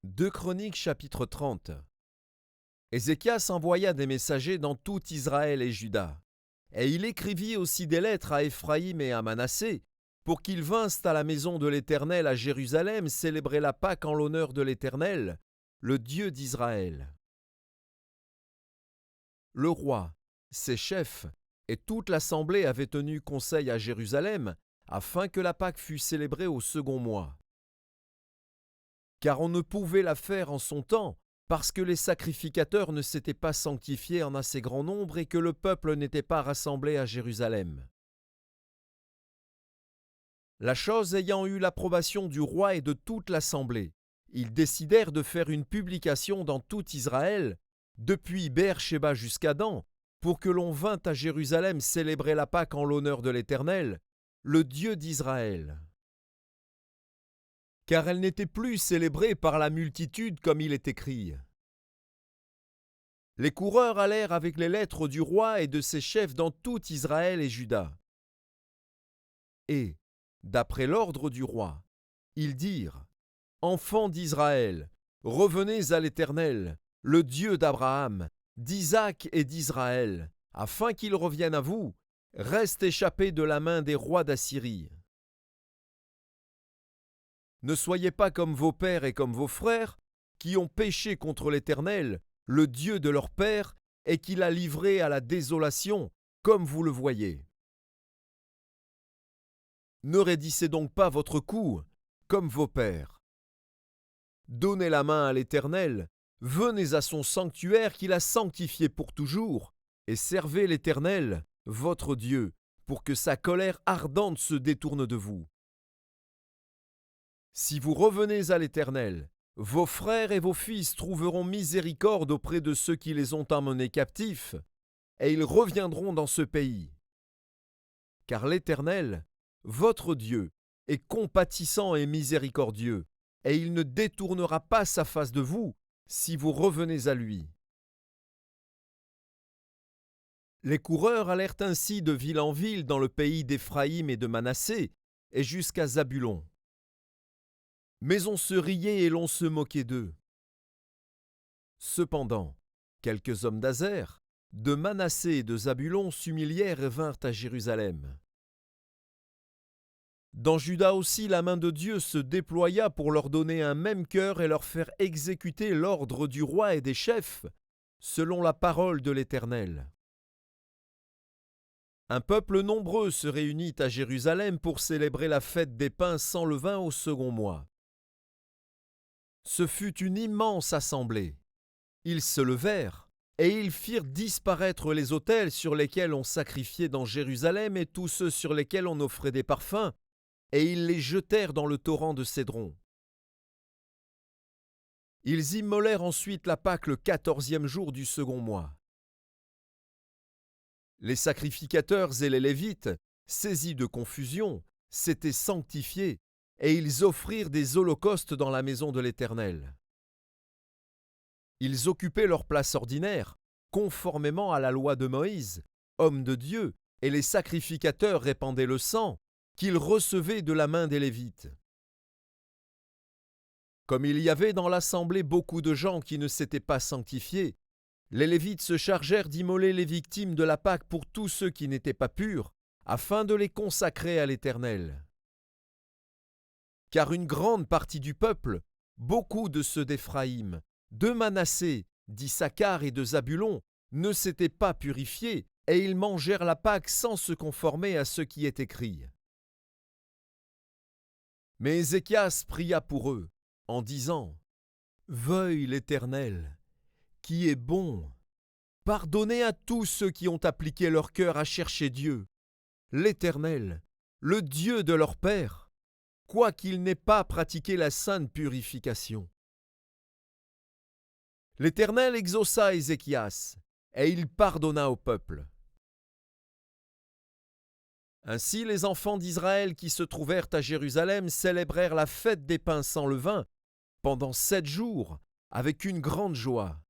2 Chroniques chapitre 30. Ézéchias envoya des messagers dans tout Israël et Juda. Et il écrivit aussi des lettres à Éphraïm et à Manassé, pour qu'ils vinssent à la maison de l'Éternel à Jérusalem célébrer la Pâque en l'honneur de l'Éternel, le Dieu d'Israël. Le roi, ses chefs et toute l'assemblée avaient tenu conseil à Jérusalem, afin que la Pâque fût célébrée au second mois. Car on ne pouvait la faire en son temps, parce que les sacrificateurs ne s'étaient pas sanctifiés en assez grand nombre et que le peuple n'était pas rassemblé à Jérusalem. La chose ayant eu l'approbation du roi et de toute l'assemblée, ils décidèrent de faire une publication dans tout Israël, depuis Beër-Shéba jusqu'à Dan, pour que l'on vînt à Jérusalem célébrer la Pâque en l'honneur de l'Éternel, le Dieu d'Israël. Car elle n'était plus célébrée par la multitude comme il est écrit. Les coureurs allèrent avec les lettres du roi et de ses chefs dans tout Israël et Juda. Et, d'après l'ordre du roi, ils dirent : Enfants d'Israël, revenez à l'Éternel, le Dieu d'Abraham, d'Isaac et d'Israël, afin qu'il revienne à vous, reste échappé de la main des rois d'Assyrie. Ne soyez pas comme vos pères et comme vos frères, qui ont péché contre l'Éternel, le Dieu de leur père, et qui l'a livré à la désolation, comme vous le voyez. Ne raidissez donc pas votre cou, comme vos pères. Donnez la main à l'Éternel, venez à son sanctuaire qu'il a sanctifié pour toujours, et servez l'Éternel, votre Dieu, pour que sa colère ardente se détourne de vous. Si vous revenez à l'Éternel, vos frères et vos fils trouveront miséricorde auprès de ceux qui les ont emmenés captifs, et ils reviendront dans ce pays. Car l'Éternel, votre Dieu, est compatissant et miséricordieux, et il ne détournera pas sa face de vous si vous revenez à lui. Les coureurs allèrent ainsi de ville en ville dans le pays d'Éphraïm et de Manassé, et jusqu'à Zabulon. Mais on se riait et l'on se moquait d'eux. Cependant, quelques hommes d'Azer, de Manassé et de Zabulon s'humilièrent et vinrent à Jérusalem. Dans Juda aussi la main de Dieu se déploya pour leur donner un même cœur et leur faire exécuter l'ordre du roi et des chefs, selon la parole de l'Éternel. Un peuple nombreux se réunit à Jérusalem pour célébrer la fête des pains sans levain au second mois. Ce fut une immense assemblée. Ils se levèrent, et ils firent disparaître les autels sur lesquels on sacrifiait dans Jérusalem et tous ceux sur lesquels on offrait des parfums, et ils les jetèrent dans le torrent de Cédron. Ils immolèrent ensuite la Pâque le 14e jour du second mois. Les sacrificateurs et les Lévites, saisis de confusion, s'étaient sanctifiés, et ils offrirent des holocaustes dans la maison de l'Éternel. Ils occupaient leur place ordinaire, conformément à la loi de Moïse, homme de Dieu, et les sacrificateurs répandaient le sang qu'ils recevaient de la main des Lévites. Comme il y avait dans l'assemblée beaucoup de gens qui ne s'étaient pas sanctifiés, les Lévites se chargèrent d'immoler les victimes de la Pâque pour tous ceux qui n'étaient pas purs, afin de les consacrer à l'Éternel. Car une grande partie du peuple, beaucoup de ceux d'Éphraïm, de Manassé, d'Issachar et de Zabulon, ne s'étaient pas purifiés, et ils mangèrent la Pâque sans se conformer à ce qui est écrit. Mais Ézéchias pria pour eux, en disant : Veuille l'Éternel, qui est bon, pardonnez à tous ceux qui ont appliqué leur cœur à chercher Dieu, l'Éternel, le Dieu de leur père, quoiqu'ils n'aient pas pratiqué la sainte purification. L'Éternel exauça Ézéchias, et il pardonna au peuple. Ainsi les enfants d'Israël qui se trouvèrent à Jérusalem célébrèrent la fête des pains sans levain pendant 7 jours, avec une grande joie.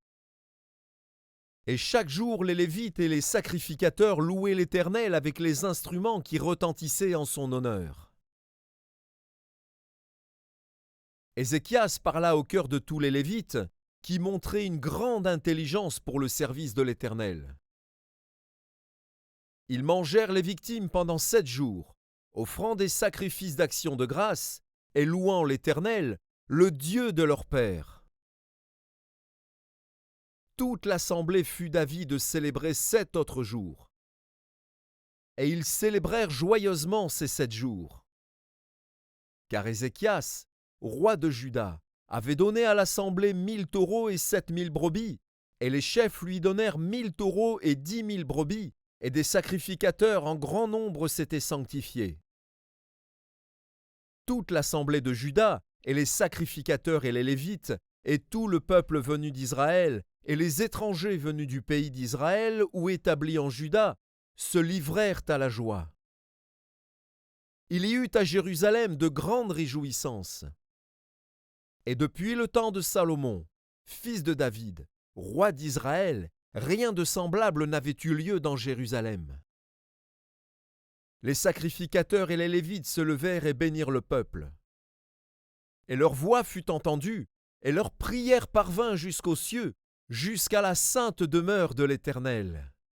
Et chaque jour les Lévites et les sacrificateurs louaient l'Éternel avec les instruments qui retentissaient en son honneur. Ézéchias parla au cœur de tous les Lévites, qui montraient une grande intelligence pour le service de l'Éternel. Ils mangèrent les victimes pendant 7 jours, offrant des sacrifices d'action de grâce et louant l'Éternel, le Dieu de leur père. Toute l'assemblée fut d'avis de célébrer 7 autres jours. Et ils célébrèrent joyeusement ces 7 jours. Car Ézéchias, roi de Juda, avait donné à l'assemblée 1000 taureaux et 7000 brebis, et les chefs lui donnèrent 1000 taureaux et 10 000 brebis, et des sacrificateurs en grand nombre s'étaient sanctifiés. Toute l'assemblée de Juda, et les sacrificateurs et les Lévites, et tout le peuple venu d'Israël, et les étrangers venus du pays d'Israël ou établis en Juda, se livrèrent à la joie. Il y eut à Jérusalem de grandes réjouissances. Et depuis le temps de Salomon, fils de David, roi d'Israël, rien de semblable n'avait eu lieu dans Jérusalem. Les sacrificateurs et les Lévites se levèrent et bénirent le peuple. Et leur voix fut entendue, et leur prière parvint jusqu'aux cieux, jusqu'à la sainte demeure de l'Éternel.